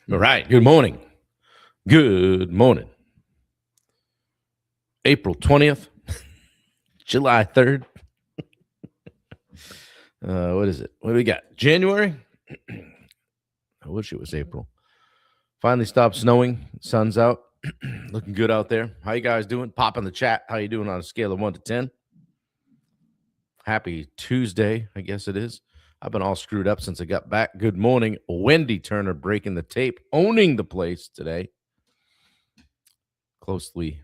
All right. Good morning. Good morning. April 20th, July 3rd. What is it? What do we got? January? I wish it was April. Finally stopped snowing. Sun's out. Looking good out there. How you guys doing? Pop in the chat. How you doing on a scale of 1 to 10? Happy Tuesday, I guess it is. I've been all screwed up since I got back. Good morning. Wendy Turner breaking the tape, owning the place today. Closely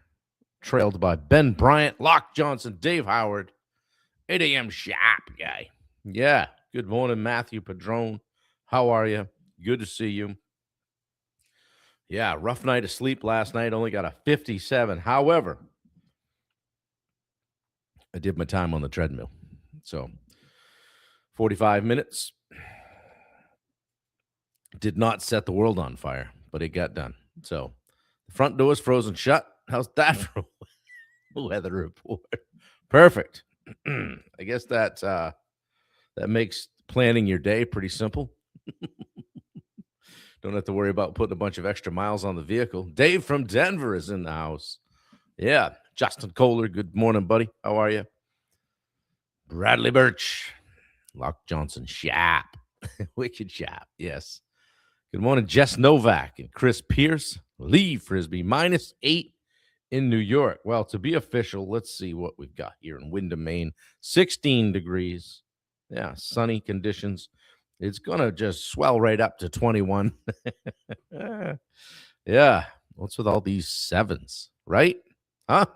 trailed by Ben Bryant, Locke Johnson, Dave Howard, 8 a.m. sharp guy. Yeah. Good morning, Matthew Padron. How are you? Good to see you. Yeah, rough night of sleep last night. Only got a 57. However, I did my time on the treadmill. So 45 minutes. Did not set the world on fire, but it got done. So the front door is frozen shut. How's that for a weather report? Perfect. I guess that makes planning your day pretty simple. Don't have to worry about putting a bunch of extra miles on the vehicle. Dave from Denver is in the house. Yeah. Justin Kohler, good morning, buddy. How are you? Bradley Birch, Locke Johnson, sharp. Wicked sharp, yes. Good morning, Jess Novak and Chris Pierce. Lee Frisbee, -8 in New York. Well, to be official, let's see what we've got here in Windham, Maine. 16 degrees. Yeah, sunny conditions. It's going to just swell right up to 21. Yeah. What's with all these sevens, right? Huh?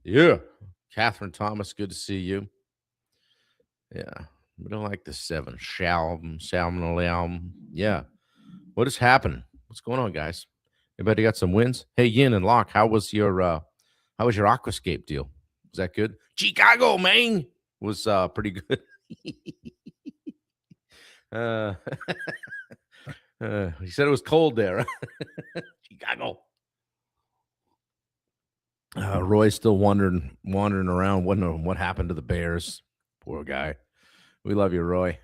Yeah. Catherine Thomas, good to see you. Yeah. We don't like the seven. Shalom. Yeah. What is happening? What's going on, guys? Anybody got some wins? Hey, Yin and Locke, how was your Aquascape deal? Was that good? Chicago, man, was pretty good. He said it was cold there. Chicago. Roy's still wandering around, wondering what happened to the Bears. Poor guy. We love you, Roy.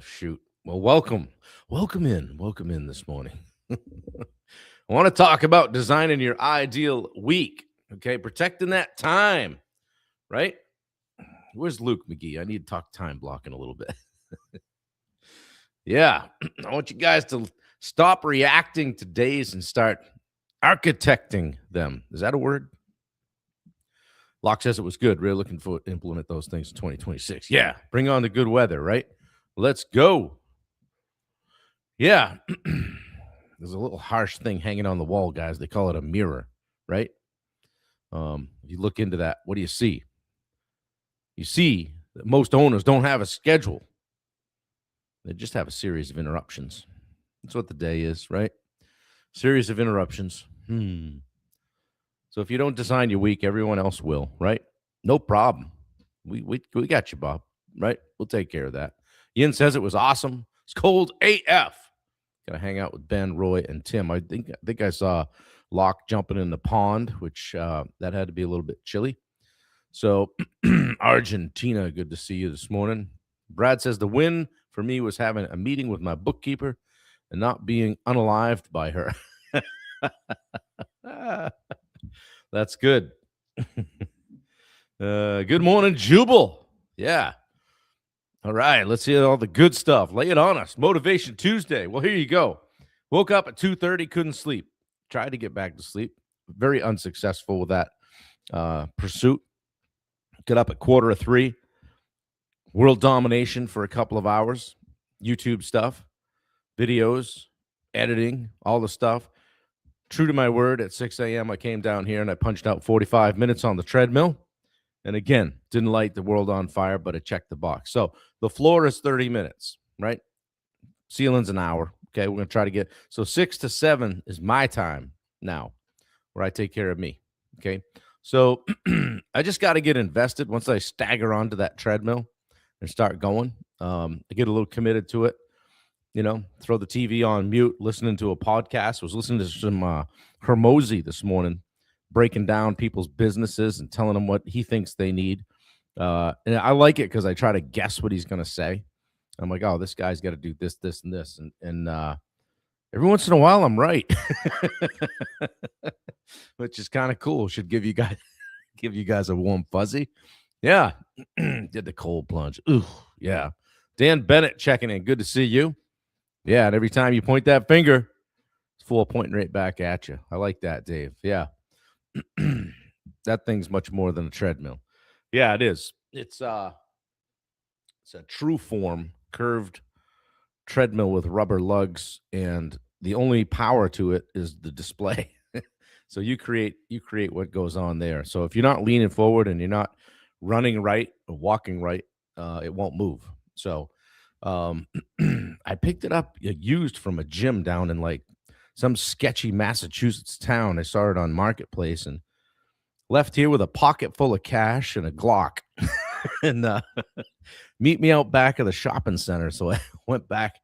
Shoot. Well, welcome in this morning. I want to talk about designing your ideal week. Okay, protecting that time, right? Where's Luke McGee? I need to talk time blocking a little bit. Yeah, I want you guys to stop reacting to days and start architecting them. Is that a word? Locke says it was good. Really looking for to implement those things in 2026. Yeah, bring on the good weather, right? Let's go. Yeah, there's a little harsh thing hanging on the wall, guys. They call it a mirror, right? If you look into that, what do you see? You see that most owners don't have a schedule. They just have a series of interruptions. That's what the day is, right? Series of interruptions. So if you don't design your week, everyone else will, right? No problem. We got you, Bob, right? We'll take care of that. Yin says it was awesome. It's cold AF. Got to hang out with Ben, Roy, and Tim. I think I saw Locke jumping in the pond, which that had to be a little bit chilly. So Argentina, good to see you this morning. Brad says the win for me was having a meeting with my bookkeeper and not being unalived by her. That's good. Good morning, Jubal. Yeah. All right, let's hear all the good stuff. Lay it on us. Motivation Tuesday. Well, here you go. Woke up at 2:30, couldn't sleep. Tried to get back to sleep. Very unsuccessful with that pursuit. Get up at 2:45. World domination for a couple of hours. YouTube stuff, videos, editing, all the stuff. True to my word, at 6 a.m., I came down here and I punched out 45 minutes on the treadmill. And again, didn't light the world on fire, but I checked the box. So the floor is 30 minutes, right? Ceiling's an hour. Okay, we're going to try to get, so 6 to 7 is my time now where I take care of me. Okay, so I just got to get invested once I stagger onto that treadmill and start going. I get a little committed to it, throw the TV on mute, listening to a podcast. Was listening to some Hermosi this morning, breaking down people's businesses and telling them what he thinks they need. And I like it because I try to guess what he's going to say. I'm like, oh, this guy's got to do this, this, and this. And Every once in a while, I'm right, which is kind of cool. Should give you guys a warm fuzzy. Yeah, did the cold plunge. Ooh, yeah. Dan Bennett checking in. Good to see you. Yeah, and every time you point that finger, it's full pointing right back at you. I like that, Dave. Yeah, that thing's much more than a treadmill. Yeah, it is. It's a true form curved treadmill with rubber lugs, and the only power to it is the display. So you create what goes on there. So if you're not leaning forward and you're not running right or walking right, it won't move. So um, I picked it up used from a gym down in like some sketchy Massachusetts town. I saw it on Marketplace and left here with a pocket full of cash and a Glock. And meet me out back of the shopping center. So I went back.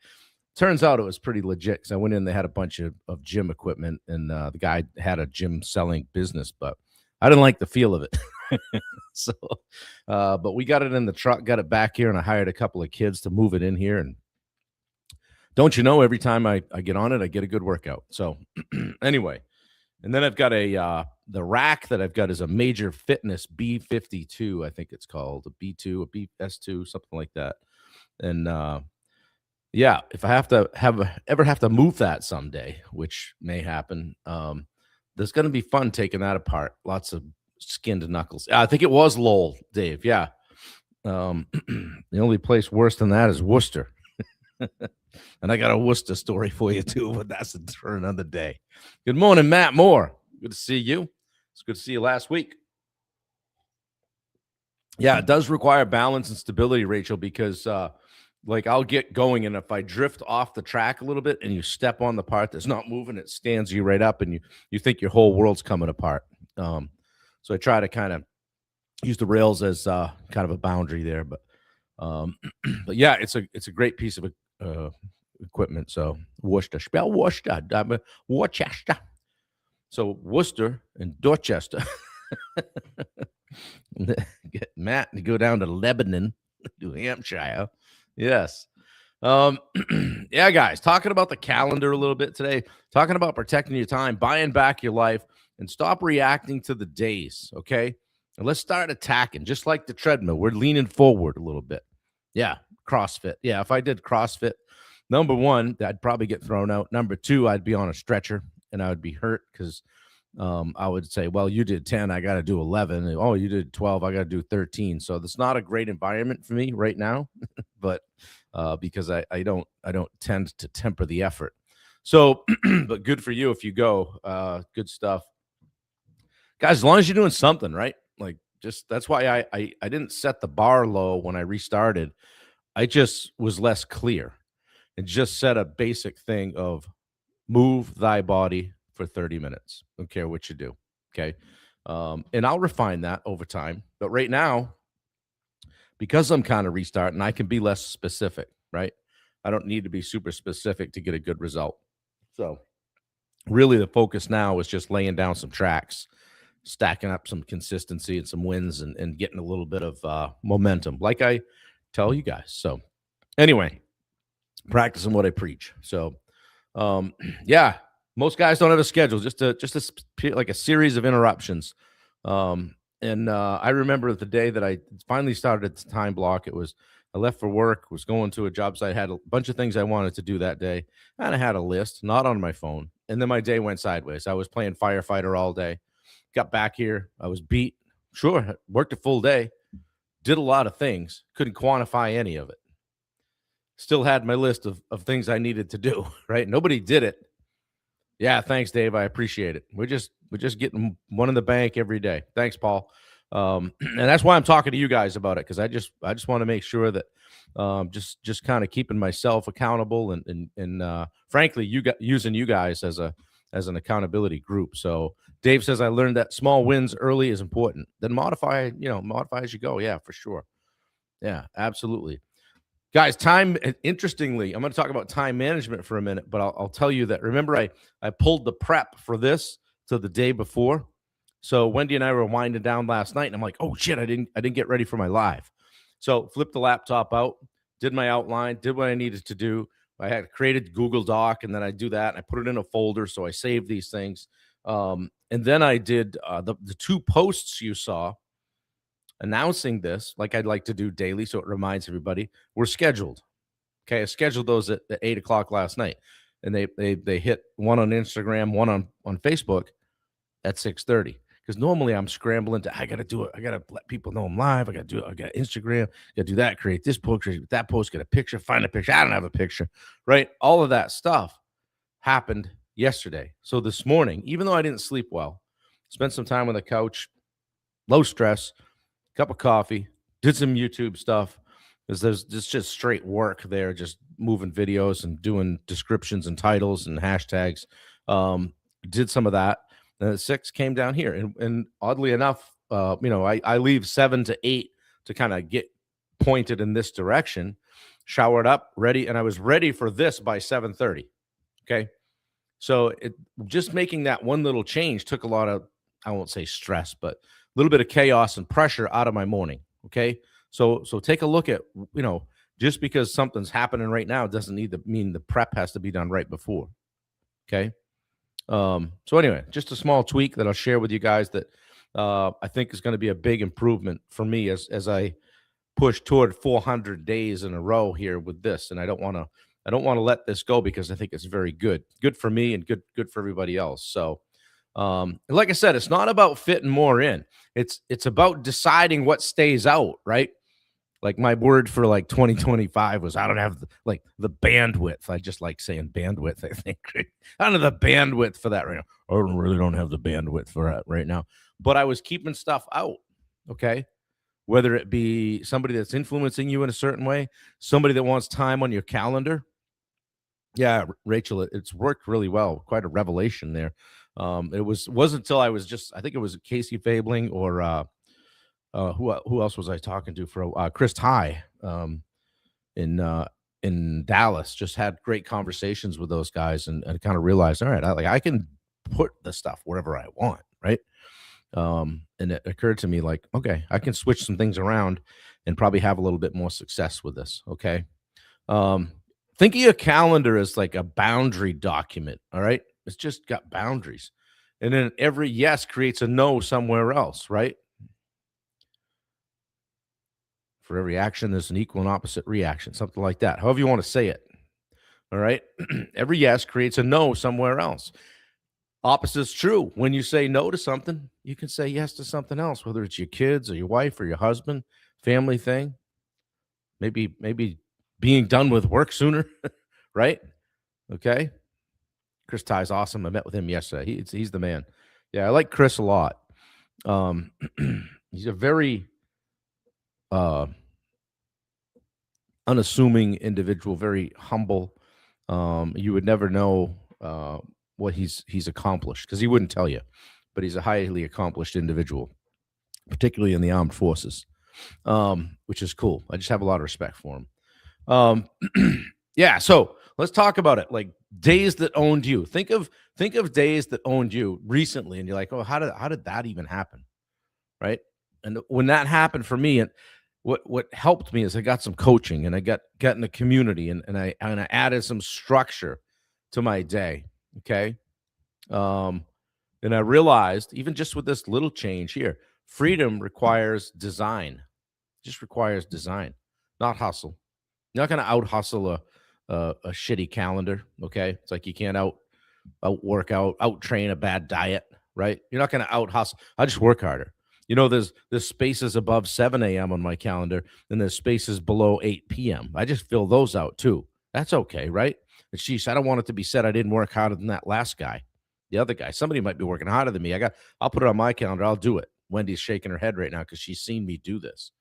Turns out it was pretty legit because I went in. They had a bunch of gym equipment, and the guy had a gym selling business, but I didn't like the feel of it. So, but we got it in the truck, got it back here, and I hired a couple of kids to move it in here. And don't you know, every time I get on it, I get a good workout. So, anyway, and then I've got the rack that I've got is a Major Fitness B52, I think it's called a B2, a BS2, something like that. And yeah, if I ever have to move that someday, which may happen, there's going to be fun taking that apart. Lots of skin to knuckles. I think it was Lowell, Dave. Yeah. The only place worse than that is Worcester. And I got a Worcester story for you too, but that's for another day. Good morning, Matt Moore. Good to see you. It's good to see you last week. Yeah, it does require balance and stability, Rachel, because like I'll get going, and if I drift off the track a little bit and you step on the part that's not moving, it stands you right up, and you think your whole world's coming apart. So I try to kind of use the rails as kind of a boundary there, um, but yeah, it's a great piece of equipment. So Worcester, spell Worcester, Worcester. So Worcester and Dorchester. Get Matt to go down to Lebanon, New Hampshire. Yes. Um, yeah, guys, talking about the calendar a little bit today, talking about protecting your time, buying back your life, and stop reacting to the days. Okay. And let's start attacking, just like the treadmill. We're leaning forward a little bit. Yeah. CrossFit. Yeah. If I did CrossFit, number one, I'd probably get thrown out. Number two, I'd be on a stretcher and I would be hurt because I would say, well, you did 10, I got to do 11. Oh, you did 12, I got to do 13. So that's not a great environment for me right now, but because I don't tend to temper the effort. So, but good for you if you go. Good stuff, guys. As long as you're doing something right, like just that's why I didn't set the bar low when I restarted. I just was less clear and just set a basic thing of move thy body for 30 minutes. Don't care what you do. Okay. And I'll refine that over time. But right now, because I'm kind of restarting, I can be less specific, right? I don't need to be super specific to get a good result. So really the focus now is just laying down some tracks, stacking up some consistency and some wins and getting a little bit of momentum, like I tell you guys. So anyway, practicing what I preach. So yeah, most guys don't have a schedule, just like a series of interruptions. And I remember the day that I finally started the time block. It was I left for work, was going to a job site, had a bunch of things I wanted to do that day, and I had a list, not on my phone. And then my day went sideways. I was playing firefighter all day. Got back here, I was beat. Sure, worked a full day, did a lot of things, couldn't quantify any of it. Still had my list of things I needed to do, right? Nobody did it. Yeah, thanks, Dave. I appreciate it. We're just getting one in the bank every day. Thanks, Paul. And that's why I'm talking to you guys about it, because I just want to make sure that just kind of keeping myself accountable and frankly, using you guys as an accountability group. So Dave says I learned that small wins early is important. Then modify as you go. Yeah, for sure. Yeah, absolutely. Guys, time, interestingly, I'm going to talk about time management for a minute, but I'll tell you that, remember, I pulled the prep for this to the day before. So Wendy and I were winding down last night, and I'm like, oh, shit, I didn't get ready for my live. So flipped the laptop out, did my outline, did what I needed to do, I had created Google Doc, and then I do that, and I put it in a folder, so I save these things. And then I did the two posts you saw announcing this, like I'd like to do daily, so it reminds everybody, were scheduled. Okay, I scheduled those at 8 o'clock last night, and they hit one on Instagram, one on Facebook at 6:30. Because normally I'm scrambling to, I gotta do it. I gotta let people know I'm live. I gotta do it. I got Instagram. Gotta do that. Create this post. Create that post. Get a picture. Find a picture. I don't have a picture. Right. All of that stuff happened yesterday. So this morning, even though I didn't sleep well, spent some time on the couch, low stress, cup of coffee, did some YouTube stuff. Because there's just straight work there, just moving videos and doing descriptions and titles and hashtags. Did some of that. And at 6 came down here. And oddly enough, I leave 7 to 8 to kind of get pointed in this direction, showered up, ready. And I was ready for this by 7:30. Okay. So just making that one little change took a lot of, I won't say stress, but a little bit of chaos and pressure out of my morning. Okay. So take a look at, just because something's happening right now doesn't need to mean the prep has to be done right before. Okay. So anyway, just a small tweak that I'll share with you guys that I think is going to be a big improvement for me as I push toward 400 days in a row here with this. And I don't want to let this go because I think it's very good for me and good for everybody else. So, like I said, it's not about fitting more in. It's about deciding what stays out, right? Like my word for like 2025 was I don't have the bandwidth. I just like saying bandwidth. I think I don't have the bandwidth for that right now. I really don't have the bandwidth for that right now. But I was keeping stuff out. Okay. Whether it be somebody that's influencing you in a certain way, somebody that wants time on your calendar. Yeah, Rachel, it's worked really well. Quite a revelation there. It wasn't until I think it was Casey Fabling or who else was I talking to for Chris Ty in Dallas. Just had great conversations with those guys and kind of realized, all right, I can put the stuff wherever I want, right? And it occurred to me like, okay, I can switch some things around and probably have a little bit more success with this. Okay. Think of your calendar as like a boundary document. All right. It's just got boundaries. And then every yes creates a no somewhere else, right? For every action, there's an equal and opposite reaction, something like that. However you want to say it. All right. Every yes creates a no somewhere else. Opposite is true. When you say no to something, you can say yes to something else, whether it's your kids or your wife or your husband, family thing. Maybe being done with work sooner, right? Okay. Chris Ty's awesome. I met with him yesterday. He's the man. Yeah, I like Chris a lot. He's a very unassuming individual, very humble. You would never know what he's accomplished because he wouldn't tell you, but he's a highly accomplished individual, particularly in the armed forces, which is cool. I just have a lot of respect for him. Yeah, so let's talk about it. Like days that owned you. Think of days that owned you recently, and you're like, oh, how did that even happen, right? And when that happened for me, and what helped me is I got some coaching and I got in the community and I added some structure to my day. Okay. And I realized even just with this little change here, freedom requires design, just requires design, not hustle. You're not going to out hustle a shitty calendar. Okay. It's like you can't out workout, out train a bad diet, right? You're not going to out hustle. I just work harder. There's spaces above 7 a.m. on my calendar, and there's spaces below 8 p.m. I just fill those out too. That's okay, right? And sheesh, I don't want it to be said I didn't work harder than that last guy, the other guy. Somebody might be working harder than me. I'll put it on my calendar. I'll do it. Wendy's shaking her head right now because she's seen me do this.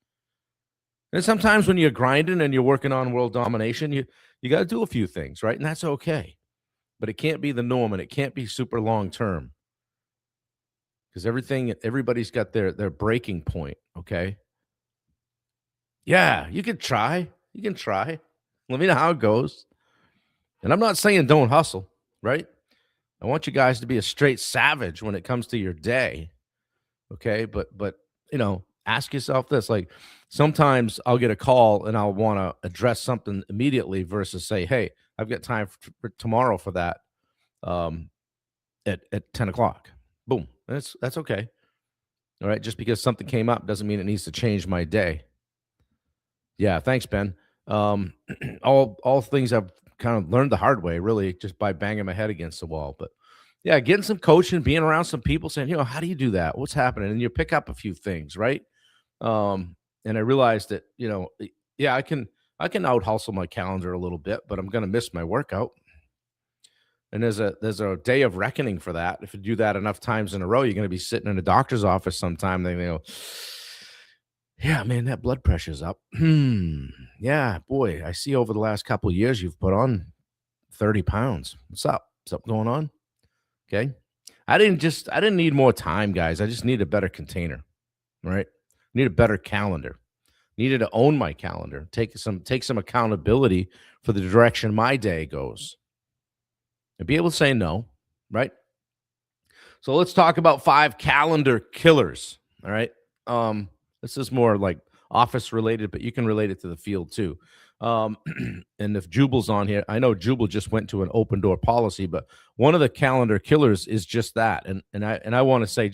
And sometimes when you're grinding and you're working on world domination, you got to do a few things, right? And that's okay. But it can't be the norm, and it can't be super long term. Because everybody's got their breaking point, okay? Yeah, you can try. You can try. Let me know how it goes. And I'm not saying don't hustle, right? I want you guys to be a straight savage when it comes to your day, okay? But Ask yourself this, like, sometimes I'll get a call and I'll want to address something immediately versus say, hey, I've got time for tomorrow for that, um, at 10 o'clock. Boom. That's okay. All right. Just because something came up doesn't mean it needs to change my day. Yeah. Thanks, Ben. Um, all things I've kind of learned the hard way, really, just by banging my head against the wall. But yeah, getting some coaching, being around some people saying, how do you do that? What's happening? And you pick up a few things, right? And I realized that, yeah, I can out hustle my calendar a little bit, but I'm gonna miss my workout. And there's a day of reckoning for that. If you do that enough times in a row, you're gonna be sitting in a doctor's office sometime, they go, yeah, man, that blood pressure's up. Yeah, boy, I see over the last couple of years you've put on 30 pounds. What's up? Something going on? Okay. I didn't need more time, guys. I just need a better container, right? Need a better calendar. Needed to own my calendar. Take some accountability for the direction my day goes. And be able to say no, right? So let's talk about 5 calendar killers. All right. This is more like office related, but you can relate it to the field too. Um, and if Jubal's on here, I know Jubal just went to an open door policy, but one of the calendar killers is just that. And I want to say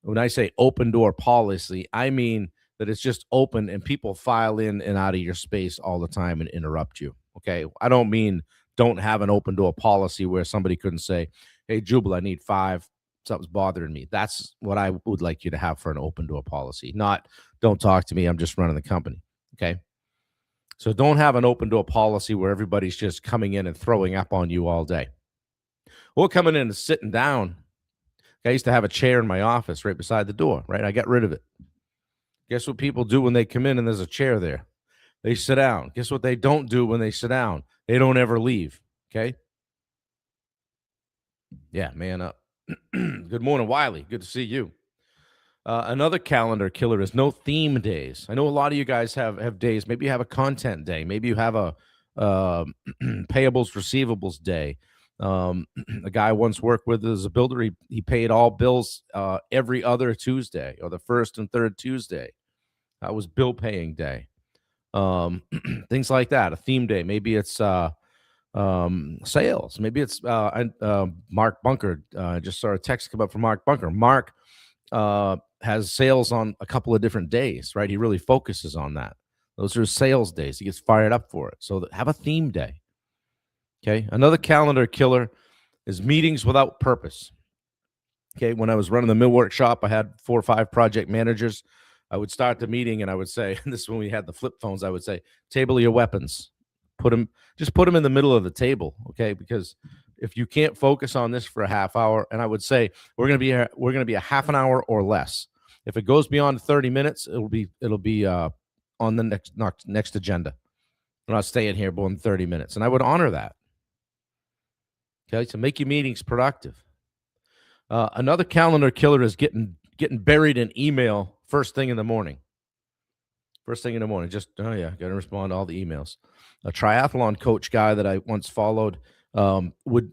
when I say open door policy, I mean that it's just open and people file in and out of your space all the time and interrupt you. Okay. I don't mean don't have an open door policy where somebody couldn't say, hey, Jubal, I need 5. Something's bothering me. That's what I would like you to have for an open door policy, not don't talk to me. I'm just running the company. Okay. So don't have an open door policy where everybody's just coming in and throwing up on you all day. Or coming in and sitting down. I used to have a chair in my office right beside the door, right? I got rid of it. Guess what people do when they come in and there's a chair there? They sit down. Guess what they don't do when they sit down? They don't ever leave. Okay. Yeah, man up. Good morning, Wiley. Good to see you. Another calendar killer is no theme days. I know a lot of you guys have days. Maybe you have a content day. Maybe you have a payables receivables day. A guy I once worked with as a builder. He paid all bills every other Tuesday or the first and third Tuesday. That was bill paying day. Things like that. A theme day. Maybe it's sales. Maybe it's Mark Bunker. Just saw a text come up from Mark Bunker. Mark has sales on a couple of different days, right? He really focuses on that. Those are sales days. He gets fired up for it. So have a theme day. Okay. Another calendar killer is meetings without purpose. Okay. When I was running the mill workshop, I had 4 or 5 project managers. I would start the meeting and I would say, and this is when we had the flip phones, I would say, table your weapons. Put them in the middle of the table. Okay. Because if you can't focus on this for a half hour, and I would say we're going to be a half an hour or less. If it goes beyond 30 minutes, it'll be on the next agenda. We're not staying here more than 30 minutes. And I would honor that. Okay. So make your meetings productive. Another calendar killer is getting buried in email first thing in the morning. First thing in the morning, just, oh yeah, got to respond to all the emails. A triathlon coach guy that I once followed would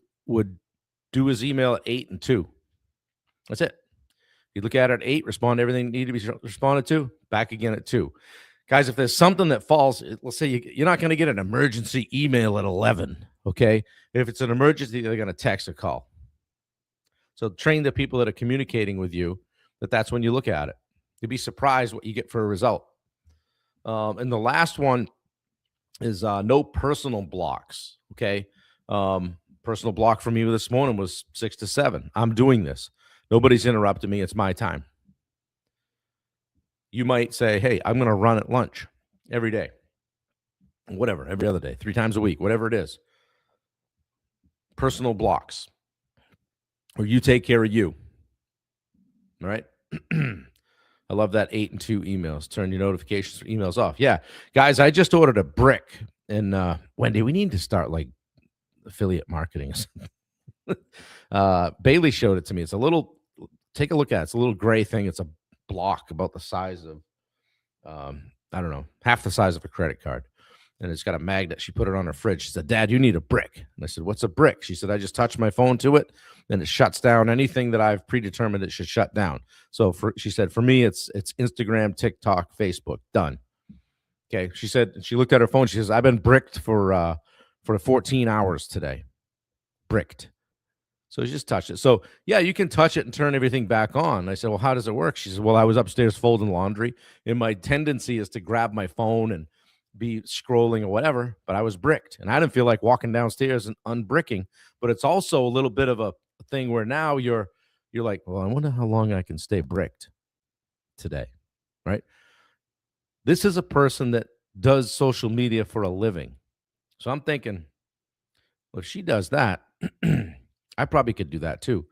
do his email at 8 and 2. That's it. He'd look at it at 8, respond to everything that needed to be responded to, back again at 2. Guys, if there's something that falls, let's say you're not going to get an emergency email at 11, okay? If it's an emergency, they're going to text or call. So train the people that are communicating with you that's when you look at it. You'd be surprised what you get for a result. And the last one is no personal blocks, okay? Personal block for me this morning was 6 to 7. I'm doing this. Nobody's interrupting me. It's my time. You might say, hey, I'm going to run at lunch every day. Whatever, every other day, 3 times a week, whatever it is. Personal blocks. Or you take care of you. All right? I love that 8 and 2 emails. Turn your notifications for emails off. Yeah. Guys, I just ordered a brick. And Wendy, we need to start like affiliate marketing. Bailey showed it to me. It's a little, take a look at it. It's a little gray thing. It's a block about the size of, I don't know, half the size of a credit card. and it's got a magnet. She put it on her fridge. She said, Dad, you need a brick. And I said, what's a brick? She said, I just touch my phone to it, and it shuts down anything that I've predetermined it should shut down. So she said, for me, it's Instagram, TikTok, Facebook. Done. Okay. She said, she looked at her phone. She says, I've been bricked for 14 hours today. Bricked. So you just touch it. So yeah, you can touch it and turn everything back on. I said, well, how does it work? She said, well, I was upstairs folding laundry, and my tendency is to grab my phone and be scrolling or whatever, but I was bricked, and I didn't feel like walking downstairs and unbricking. But it's also a little bit of a thing where now you're like, well, I wonder how long I can stay bricked today, right? This is a person that does social media for a living. So I'm thinking, well, if she does that, I probably could do that too,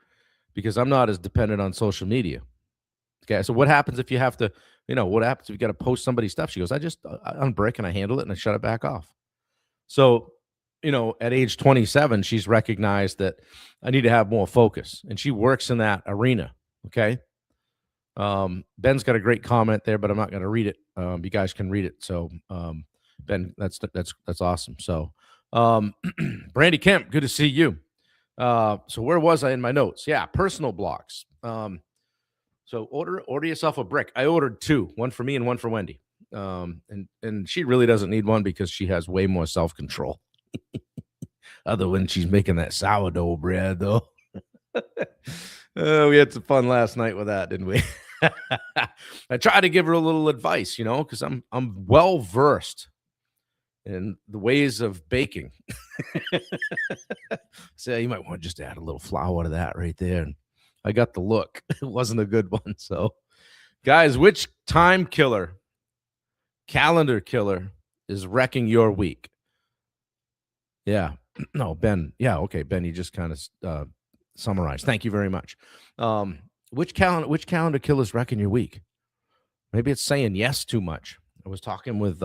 because I'm not as dependent on social media. Okay. So what happens if you have to, what happens if you got to post somebody's stuff? She goes, I just unbrick and I handle it and I shut it back off. So, at age 27, she's recognized that I need to have more focus, and she works in that arena. Okay. Ben's got a great comment there, but I'm not going to read it. You guys can read it. So, Ben, that's awesome. So, Brandy Kemp, good to see you. So where was I in my notes? Yeah, personal blocks. So order yourself a brick. I ordered 2, one for me and one for Wendy. And she really doesn't need one because she has way more self-control. Other when she's making that sourdough bread, though. We had some fun last night with that, didn't we? I tried to give her a little advice, because I'm well versed in the ways of baking. So you might want to just add a little flour to that right there. And I got the look. It wasn't a good one. So, guys, which time killer, calendar killer is wrecking your week? Yeah. No, Ben. Yeah. Okay, Ben, you just kind of summarized. Thank you very much. Which calendar killer is wrecking your week? Maybe it's saying yes too much. I was talking with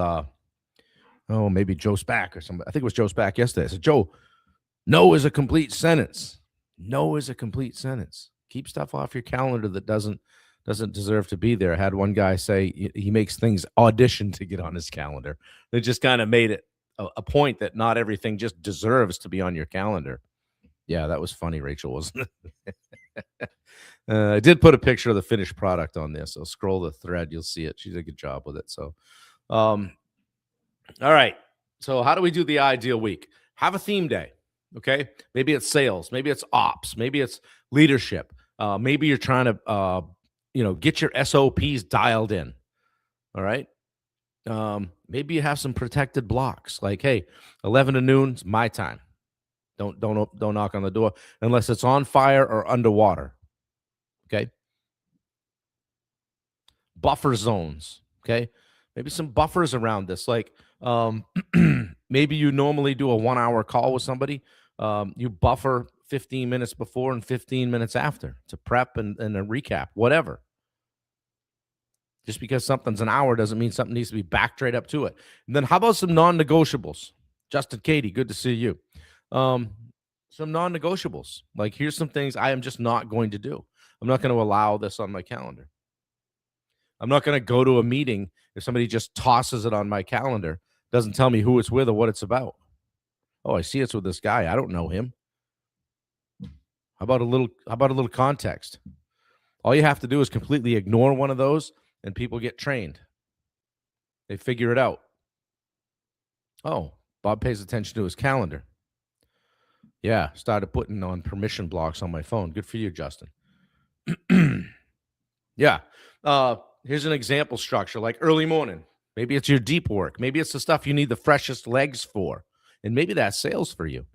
maybe Joe Spack or somebody. I think it was Joe Spack yesterday. I said, Joe, no is a complete sentence. No is a complete sentence. Keep stuff off your calendar that doesn't deserve to be there. I had one guy say he makes things audition to get on his calendar. They just kind of made it a point that not everything just deserves to be on your calendar. Yeah, that was funny, Rachel, wasn't it? I did put a picture of the finished product on this. So scroll the thread, you'll see it. She did a good job with it. So, all right. So how do we do the ideal week? Have a theme day. Okay. Maybe it's sales. Maybe it's ops. Maybe it's leadership. Maybe you're trying to, get your SOPs dialed in. All right. Maybe you have some protected blocks. Like, hey, 11 to noon is my time. Don't knock on the door unless it's on fire or underwater. Okay. Buffer zones. Okay. Maybe some buffers around this. Like, maybe you normally do a 1-hour call with somebody. You buffer 15 minutes before and 15 minutes after to prep and a recap, whatever. Just because something's an hour doesn't mean something needs to be backed right up to it. And then how about some non-negotiables? Justin Katie, good to see you. Some non-negotiables. Like, here's some things I am just not going to do. I'm not going to allow this on my calendar. I'm not going to go to a meeting if somebody just tosses it on my calendar, doesn't tell me who it's with or what it's about. Oh, I see it's with this guy. I don't know him. How about a little context? All you have to do is completely ignore one of those, and people get trained. They figure it out. Oh, Bob pays attention to his calendar. Yeah, started putting on permission blocks on my phone. Good for you, Justin. Yeah. Here's an example structure, like early morning. Maybe it's your deep work. Maybe it's the stuff you need the freshest legs for. And maybe that's sales for you.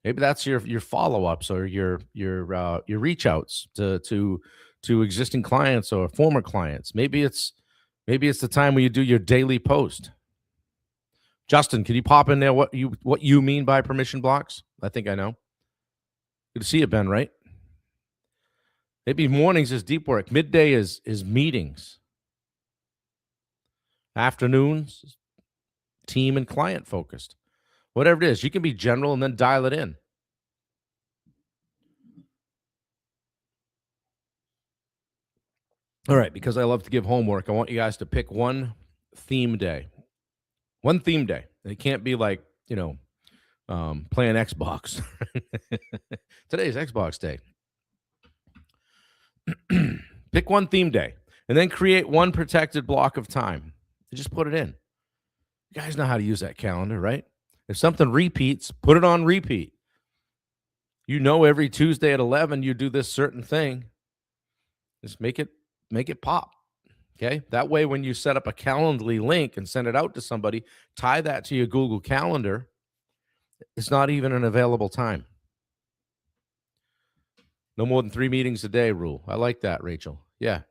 Maybe that's your follow-ups or your reach outs to existing clients or former clients. Maybe it's the time when you do your daily post. Justin, can you pop in there what you mean by permission blocks? I think I know. Good to see you, Ben, right? Maybe mornings is deep work. Midday is meetings. Afternoons, team and client focused. Whatever it is, you can be general and then dial it in. All right, because I love to give homework, I want you guys to pick one theme day. One theme day. It can't be like, playing Xbox. Today's Xbox day. Pick one theme day and then create one protected block of time. And just put it in. You guys know how to use that calendar, right? If something repeats, put it on repeat. Every Tuesday at 11 you do this certain thing. Just make it pop. Okay? That way when you set up a Calendly link and send it out to somebody, tie that to your Google Calendar. It's not even an available time. No more than 3 meetings a day rule. I like that, Rachel. Yeah.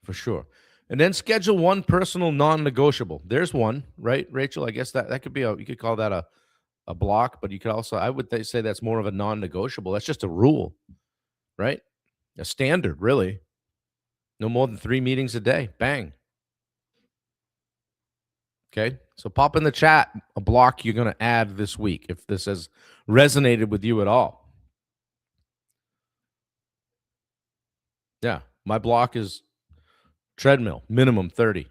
For sure. And then schedule one personal non-negotiable. There's one, right, Rachel? I guess that could be you could call that a block, but you could also, I would say that's more of a non-negotiable. That's just a rule, right? A standard, really. No more than 3 meetings a day. Bang. Okay. So pop in the chat a block you're going to add this week if this has resonated with you at all. Yeah. My block is treadmill, minimum 30.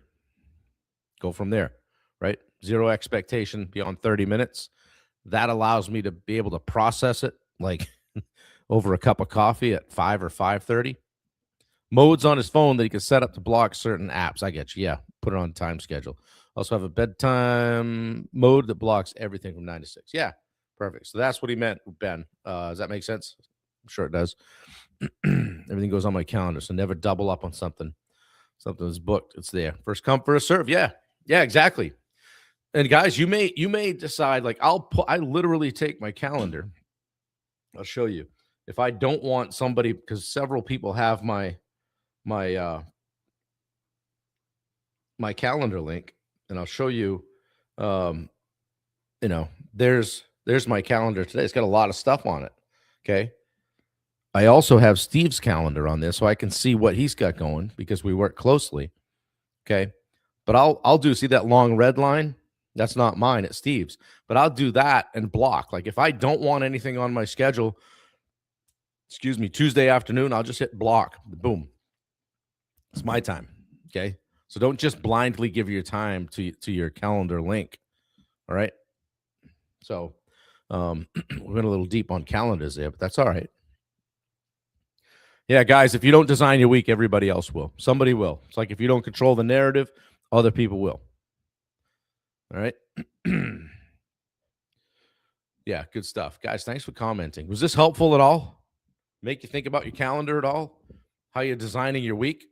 Go from there, right? Zero expectation beyond 30 minutes. That allows me to be able to process it like over a cup of coffee at 5 or 5:30. Modes on his phone that he can set up to block certain apps. I get you. Yeah. Put it on time schedule. Also have a bedtime mode that blocks everything from 9 to 6. Yeah. Perfect. So that's what he meant, Ben. Does that make sense? I'm sure it does. Everything goes on my calendar. So never double up on something. Something is booked. It's there. First come, first serve. Yeah. Yeah, exactly. And guys, you may decide, like, I literally take my calendar. I'll show you. If I don't want somebody, because several people have my calendar link, and I'll show you, there's my calendar today. It's got a lot of stuff on it. Okay. I also have Steve's calendar on this, so I can see what he's got going because we work closely. Okay. But I'll see that long red line? That's not mine, it's Steve's. But I'll do that and block. Like if I don't want anything on my schedule, Tuesday afternoon, I'll just hit block. Boom. It's my time. Okay. So don't just blindly give your time to your calendar link. All right. So we went a little deep on calendars there, but that's all right. Yeah, guys, if you don't design your week, everybody else will. Somebody will. It's like if you don't control the narrative, other people will. All right. Yeah, good stuff. Guys, thanks for commenting. Was this helpful at all? Make you think about your calendar at all? How you're designing your week?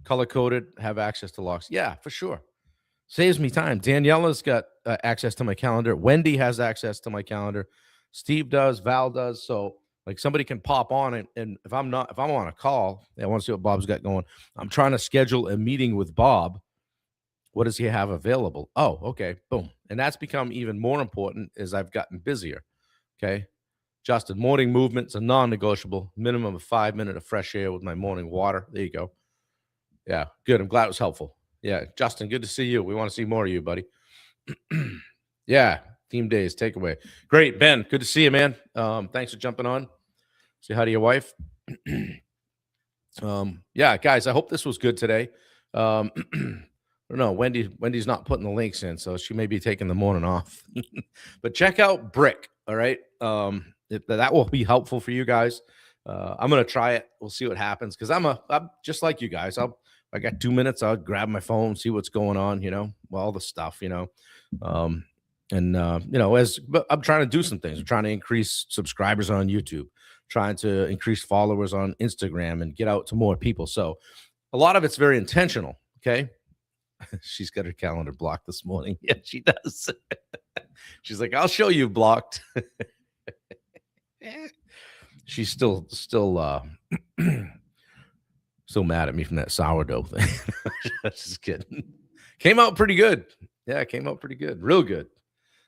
Color-coded, have access to locks. Yeah, for sure. Saves me time. Daniela's got access to my calendar. Wendy has access to my calendar. Steve does. Val does. So, like, somebody can pop on it. And if I'm on a call, I want to see what Bob's got going. I'm trying to schedule a meeting with Bob. What does he have available? Oh, okay. Boom. And that's become even more important as I've gotten busier. Okay. Justin, morning movements are non-negotiable. Minimum of 5 minutes of fresh air with my morning water. There you go. Yeah, good. I'm glad it was helpful. Yeah, Justin, good to see you. We want to see more of you, buddy. Yeah, theme days, takeaway. Great, Ben, good to see you, man. Thanks for jumping on. Say hi to your wife. Yeah, guys, I hope this was good today. I don't know. Wendy's not putting the links in, so she may be taking the morning off. But check out Brick, all right? That will be helpful for you guys. I'm going to try it. We'll see what happens because I'm just like you guys. I got 2 minutes. I'll grab my phone, see what's going on, all the stuff, but I'm trying to do some things. I'm trying to increase subscribers on YouTube, trying to increase followers on Instagram and get out to more people. So a lot of it's very intentional. Okay. She's got her calendar blocked this morning. Yeah, she does. She's like, I'll show you blocked. She's still mad at me from that sourdough thing. Just kidding. Came out pretty good. Yeah, it came out pretty good. Real good.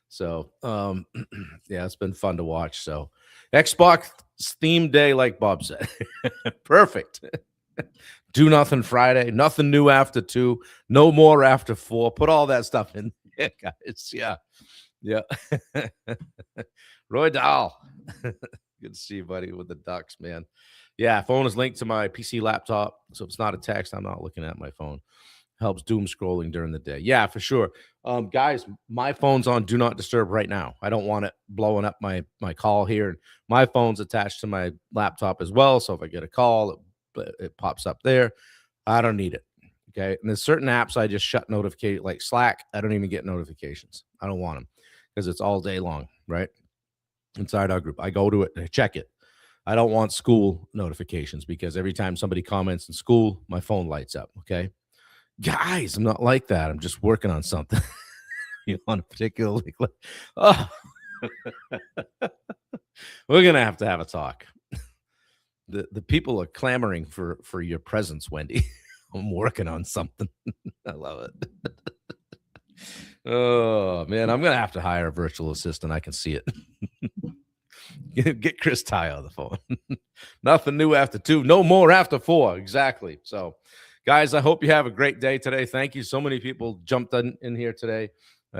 So, yeah, it's been fun to watch. So, Xbox theme day, like Bob said. Perfect. Do nothing Friday. Nothing new after 2. No more after 4. Put all that stuff in there, guys. Yeah. Yeah. Roy Dahl. Good to see you, buddy, with the Ducks, man. Yeah, phone is linked to my PC laptop, so if it's not a text, I'm not looking at my phone. helps doom scrolling during the day. Yeah, for sure. Guys, my phone's on do not disturb right now. I don't want it blowing up my call here. My phone's attached to my laptop as well, so if I get a call, it pops up there. I don't need it. Okay. And there's certain apps I just shut notification, like Slack. I don't even get notifications. I don't want them because it's all day long, right? Inside our group, I go to it and I check it. I don't want school notifications because every time somebody comments in school, my phone lights up. Okay. Guys, I'm not like that. I'm just working on something. You know, on a particular, oh, we're going to have a talk. The people are clamoring for your presence, Wendy. I'm working on something. I love it. Oh man, I'm gonna have to hire a virtual assistant. I can see it. Get Chris Ty on the phone. Nothing new after 2, no more after 4. Exactly. So, guys, I hope you have a great day today. Thank you. So many people jumped in here today.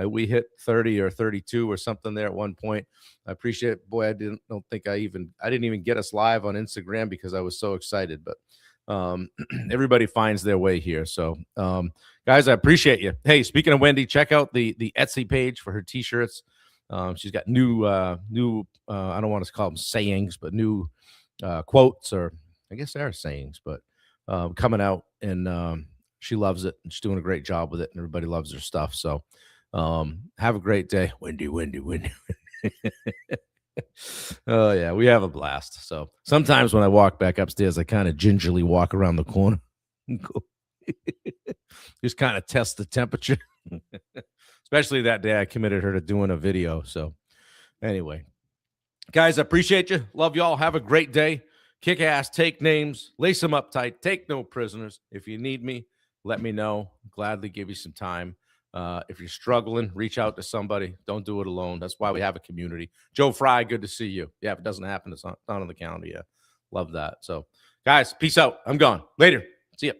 We hit 30 or 32 or something there at one point. I appreciate it. Boy, I didn't even get us live on Instagram because I was so excited. But everybody finds their way here. So, guys, I appreciate you. Hey, speaking of Wendy, check out the Etsy page for her t-shirts. She's got new I don't want to call them sayings, but new quotes, or I guess they are sayings, but coming out, and she loves it, and she's doing a great job with it, and everybody loves her stuff. So have a great day. Wendy. Oh yeah, we have a blast. So sometimes when I walk back upstairs, I kind of gingerly walk around the corner and go just kind of test the temperature. Especially that day I committed her to doing a video. So anyway, guys, I appreciate you. Love y'all. Have a great day. Kick ass, take names, lace them up tight, take no prisoners. If you need me, let me know. Gladly give you some time. If you're struggling, reach out to somebody. Don't do it alone. That's why we have a community. Joe Fry, good to see you. Yeah, if it doesn't happen, it's not on the calendar yet. Love that. So, guys, peace out. I'm gone. Later. See ya.